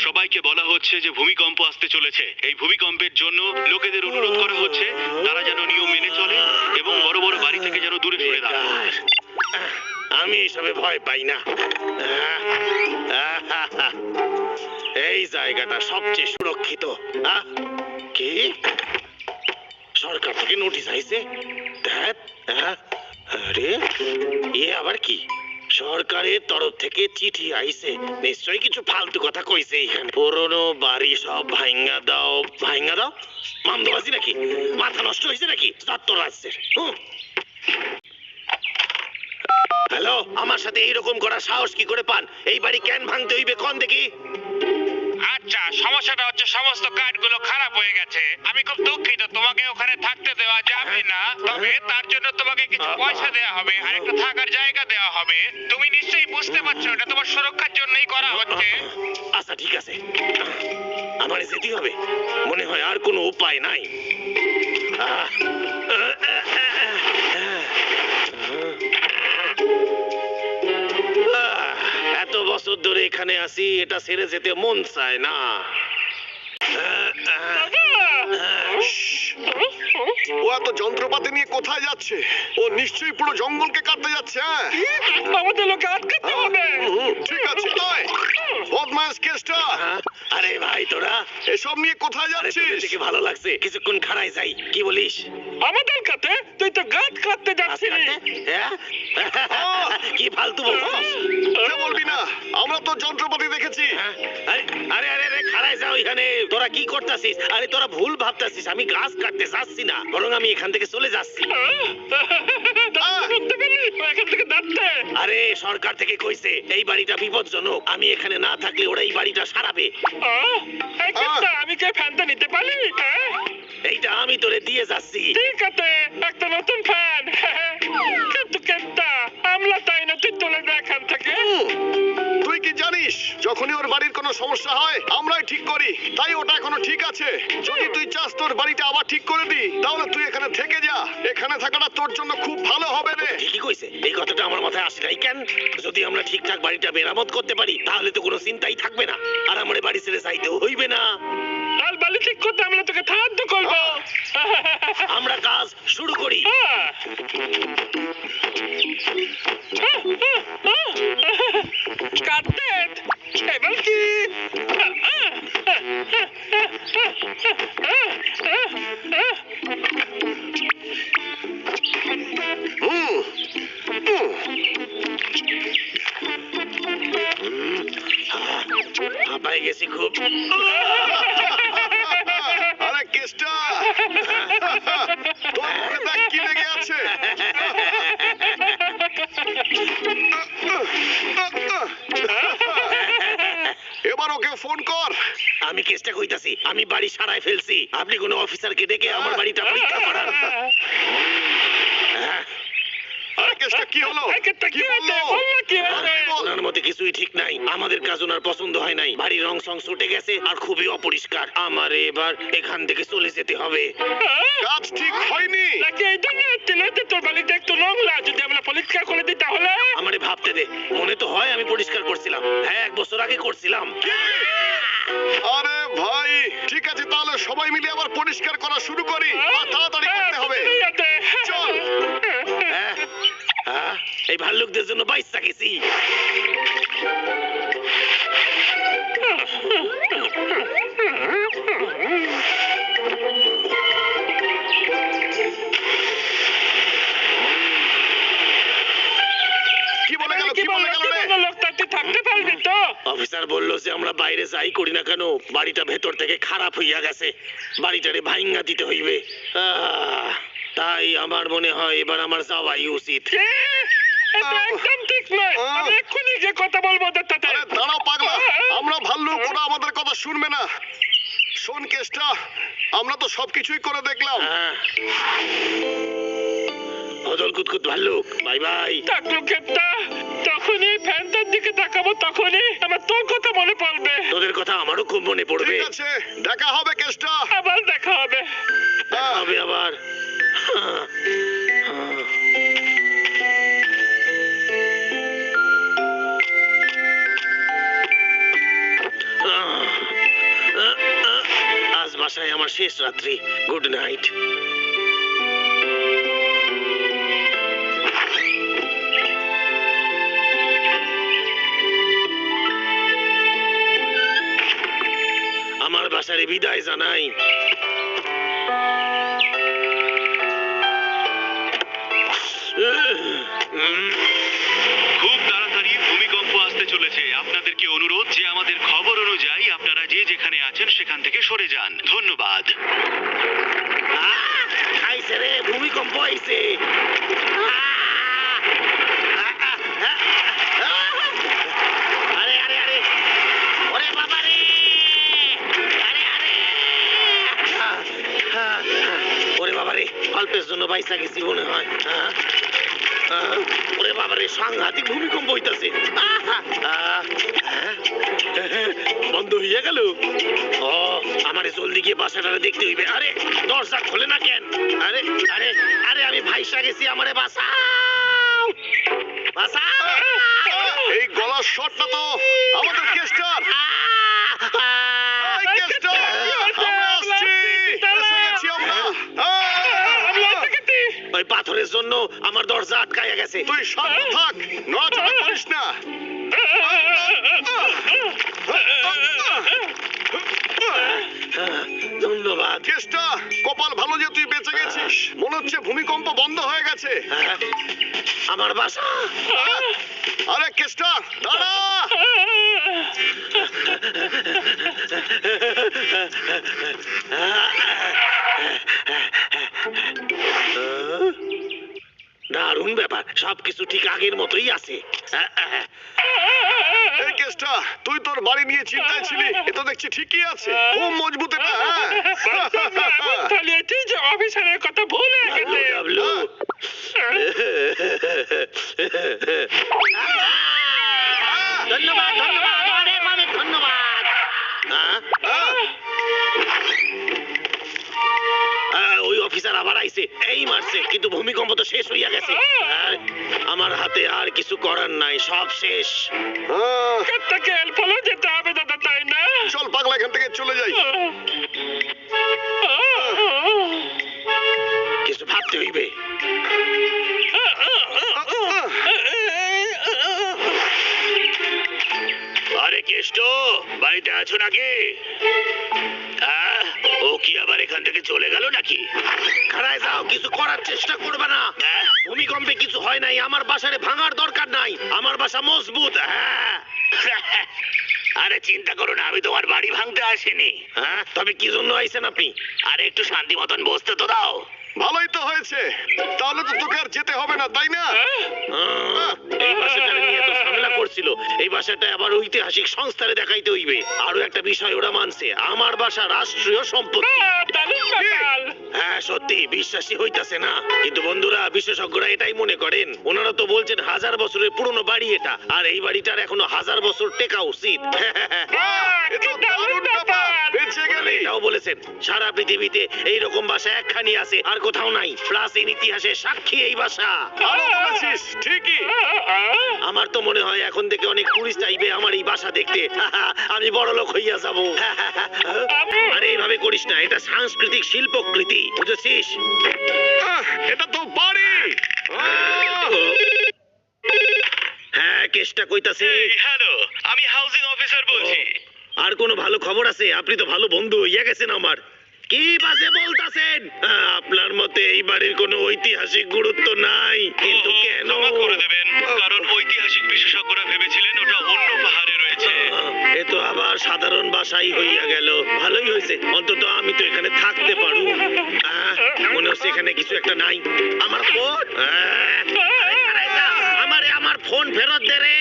সবাইকে বলা হচ্ছে যে ভূমিকম্প আসতে চলেছে। এই ভূমিকম্পের জন্য লোকেদের অনুরোধ করা হচ্ছে তারা যেন নিয়ম মেনে চলে এবং বড় বড় বাড়ি থেকে যেন দূরে সরে দাঁড়ায়। আমি এসবে ভয় পাই না। এই জায়গাটা সবচেয়ে সুরক্ষিত। কি সরকার থেকে নোটিশ আইছে? আরে এ আবার কি? সরকারের তরফ থেকে চিঠি আইছে, নিশ্চয়ই কিছু ফালতু কথা কইছে। এখানে পুরনো বাড়ি সব ভাঙ্গা দাও, ভাঙ্গা দাও। মামদবাজি নাকি? মাথা নষ্ট হয়েছে নাকি চত্বর রাজ্যের? হ্যালো, আমার সাথে এইরকম করার সাহস কি করে পান? এই বাড়ি কেন ভাঙতে হইবে কোন দেখি? আচ্ছা, সমস্যাটা হচ্ছে সমস্ত কাঠগুলো খারাপ হয়ে গেছে। আমি খুব দুঃখিত, তোমাকে ওখানে থাকতে দেওয়া যাবে না। তবে তার জন্য তোমাকে কিছু পয়সা দেওয়া হবে আর একটা থাকার জায়গা দেওয়া হবে। তুমি নিশ্চয়ই বুঝতে পারছো এটা তোমার সুরক্ষার জন্যই করা হচ্ছে। আচ্ছা ঠিক আছে, আমার যেতে হবে। মনে হয় আর কোনো উপায় নাই। এত বছর ধরে এখানে আছি, এটা ছেড়ে যেতে মন চায় না। ও এত যন্ত্রপাতি নিয়ে কোথায় যাচ্ছে? ও নিশ্চয়ই পুরো জঙ্গলকে কাটতে যাচ্ছে। আমাদের লোকে আটকাতে হবে। ঠিক আছে, আয় বদমাস কেসটা। আরে ভাই, তোরা এসব নিয়ে কোথায় যাচ্ছিস? দেখে ভালো লাগছে, কিছুক্ষণ খাড়াই যাই। কি বলিস? আমাদের কাছে তুই তো গাছ কাটতে যাচ্ছিলি। হ্যাঁ? কি ফালতু বলছিস? কে বলবি না, আমরা তো যন্ত্রপাতি দেখেছি। আরে আরে আরে আরে, খাড়াই যাও এখানে। তোরা কি করতেছিস? আরে তোরা ভুল ভাবতাছিস, আমি গাছ কাটতে যাচ্ছি না, বরং আমি এখান থেকে চলে যাচ্ছি। আরে সরকার থেকে কইছে এই বাড়িটা বিপজ্জনক, আমি এখানে না থাকলে ওরা এই বাড়িটা সারাবে। আমি কে ফ্যানটা নিতে পারি? এইটা আমি তোরে দিয়ে যাচ্ছি। ঠিক আছে, একটা নতুন ফ্যান। কিন্তু কেনটা আমলা তাই না, তুই তুলে দে এখান থেকে। তুই কি জানিস, যখনই ওর বাড়ির কোনো সমস্যা হয় আমরাই ঠিক করি, তাই ওটা এখনো ঠিক আছে। যদি তুই চাস তোর বাড়িটা আবার ঠিক করে দি, তাহলে তুই এখানে থেকে যা। এখানে থাকাটা তোর জন্য খুব ভালো হবে রে। ঠিকই কইছে, এই কথাটা আমার মাথায় আসে নাই কেন? যদি আমরা ঠিকঠাক বাড়িটা মেরামত করতে পারি তাহলে তো কোনো চিন্তাই থাকবে না, আর আমার বাড়ি ছেড়ে যাইতেও হইবে না। লাল বালি ঠিক করতে আমরা তোকে সাহায্য করবো। আমরা কাজ শুরু করি। কাটেন এবার কি? হাঁপাই গেছি খুব। আরে কেসটা, তোর মুখে দেখ কি লেগে আছে। এবার ওকে ফোন কর। আমি কেসটা কইতাছি, আমি বাড়ি সারাই ফেলছি। আপনি কোনো অফিসারকে ডেকে আমার বাড়িটা পরীক্ষা করান। আরে কেসটা কি হলো? কি বললো? ওনার মতে কিছুই ঠিক নাই। আমাদের কাজ ওনার পছন্দ হয় নাই। বাড়ির রং সং ছুটে গেছে আর খুবই অপরিষ্কার। আমার এবার এখান থেকে চলে যেতে হবে। কাজ ঠিক হয়নি। নাকি এই জন্য তোর বাড়িটা একটু নোংরা, যদি আমরা পরিষ্কার করে দিই তাহলে? আমারে ভাবতে দে, মনে তো হয় আমি পরিষ্কার করছিলাম। হ্যাঁ, 1 বছর আগে করছিলাম। আরে ভাই, ঠিক আছে, তাহলে সবাই মিলে আবার পরিষ্কার করা শুরু করি। আর তাড়াতাড়ি করতে হবে। চল। হ্যাঁ, হ্যাঁ, এই ভাল্লুকদের জন্য বাইসা গেছি। কি বলে গেল? কি বলে গেল রে? লোকটা তুই থাকতে পারবি তো? অফিসার বলল যে আমরা বাইরে যাই করি না কেন, বাড়িটা ভেতর থেকে খারাপ হইয়া গেছে, বাড়িটারে ভাঙ্গা দিতে হইবে। তাই আমার মনে হয় এবার আমার যাওয়াই উচিত। এটা একদম ঠিক নয়। আমি এক্ষুনি যে কথা বলবো ওদের সাথে। আরে দাঁড়াও পাগলা, আমরা ভাল্লুক, ওরা আমাদের কথা শুনবে না। শোন কেসটা, আমরা তো সবকিছুই করে দেখলাম। বদল কুতকুত ভাল্লুক, বাই বাই। লোকেরটা যখনই ফ্যানটার দিকে তাকাবো তখনই আমার তোর কথা মনে পড়বে। তোদের কথা আমারও খুব মনে পড়বে। ঠিক আছে, দেখা হবে কেসটা। আবার দেখা হবে। দেখা হবে আবার। শেষ রাত্রি। Good night. আমার বাসারে বিদায় জানাই। খুব তাড়াতাড়ি ভূমিকম্প আসতে চলেছে। আপনাদেরকে অনুরোধ যে আমাদের খবর অনুযায়ী আপনারা যে যেখানে আছেন সেখান থেকে সরে যান। ধন্যবাদ। আইছে রে, ভূমিকম্প আইছে। আরে আরে আরে, ওরে বাবা রে, আরে আরে, ওরে বাবা রে, অল্পের জন্য বাইসা গেছি মনে হয়। ওরে বাবা রে, সাংঘাতিক ভূমিকম্প হইতাছে। বন্ধ হইয়া গেল। ও, আমারে জলদি গিয়ে বাসাটা দেখতে হইবে। আরে দরজা খোলে না কেন? আরে আরে আরে, আমি ভাইসা গেছি, আমারে বাঁচাও, বাঁচাও। এই গলার শটটা তো আমাদের কেস্টার। এই কেস্টার, আমরা আসছি, এসে গেছি আমরা। ওই পাথরের জন্য আমার দরজা আটকায়া গেছে। তুই শান্ত থাক, নড়াচড়া করিস না। ধন্যবাদ। কেসটা, কপাল ভালো যে তুই বেঁচে গেছিস। মনে হচ্ছে ভূমিকম্প বন্ধ হয়ে গেছে। আমার বাসা। আরে কেসটা, দাঁড়া। দারুণ ব্যাপার, সবকিছু ঠিক আগের মতোই আছে। এই কেসটা, তুই তোর বাড়ি নিয়ে চিন্তায় ছিলি, এটা দেখছি ঠিকই আছে। খুব মজবুত এটা। যে অফিসারের কথা ভুলে গেছে। ডাবলু, ধন্যবাদ ধন্যবাদ, অনেক অনেক ধন্যবাদ। ওই অফিসার আবার আইছে, এই মারছে, কিন্তু ভূমিকম্প তো শেষ হইয়া গেছে। আমার হাতে আর কিছু করার নাই, সব শেষ। তাকে ফলো যেতে হবে দাদা, তাই না? চল পাগলা, এখান থেকে চলে যাই। কিছু ভাবতে হইবে। আরে কেষ্ট, বাড়িতে আছো নাকি? ও কি আবার এখান থেকে চলে গেল নাকি? খাড়ায় যাও, কিছু করার চেষ্টা করবে না। ভূমিকম্পে কিছু হয় নাই, আমার বাসারে ভাঙার দরকার নাই, আমার বাসা মজবুত। আরে চিন্তা করো না, আমি তোমার বাড়ি ভাঙতে আসিনি। তবে কি জন্য আইছেন আপনি? আরে একটু শান্তি মতন বসতে তো দাও। ভালোই তো হয়েছে, তাহলে তো তোকে আর যেতে হবে না, তাই না? এই বাসাটা নিয়ে তো ঝামেলা করছিল, এই বাসাটা আবার ঐতিহাসিক সংস্থারে দেখাইতে হইবে। আরো একটা বিষয় ওরা মানছে, আমার বাসা রাষ্ট্রীয় সম্পত্তি। হ্যাঁ সত্যি, বিশ্বাসই হইতাছে না। কিন্তু বন্ধুরা, বিশেষজ্ঞরা এটাই মনে করেন, ওনারা তো বলছেন 1000 বছরের পুরনো বাড়ি এটা, আর এই বাড়িটার এখনো 1000 বছর টেকা উচিত। এ তো দারুণ ব্যাপার, বেঁচে গেলি। এটাও বলেছেন সারা পৃথিবীতে এইরকম বাসা একখানি আছে, আর কোথাও নাই। প্রাচীন ইতিহাসে সাক্ষী এই বাসা। ভালো বলেছিস, ঠিকই। আমার তো মনে হয় এখন থেকে অনেক টুরিস্ট আইবে আমার এই বাসা দেখতে। আমি বড় লোক হইয়া যাব। আরে এইভাবে করিস না, এটা সাংস্কৃতিক শিল্পকৃতি, বুঝেছিস? এটা তো বাড়ি। হ্যাঁ, কেসটা কইতাছি। হ্যালো, আমি হাউজিং অফিসার বলছি। আর কোনো ভালো খবর আছে? আপনি তো ভালো বন্ধু হইয়া গেছেন আমার। কি বাজে বলতাছেন? আপনার মতে এই বাড়ির কোনো ঐতিহাসিক গুরুত্ব নাই, কিন্তু কেন? ক্ষমা করে দেবেন, কারণ ঐতিহাসিক বিশেষজ্ঞরা ভেবেছিলেন ওটা অন্য পাহাড়ে রয়েছে। এ তো আবার সাধারণ বাসাই হইয়া গেল। ভালোই হয়েছে, অন্তত আমি তো এখানে থাকতে পারু। মনে হচ্ছে এখানে কিছু একটা নাই। আমার ফোন, আমারে আমার ফোন ফেরত দে রে।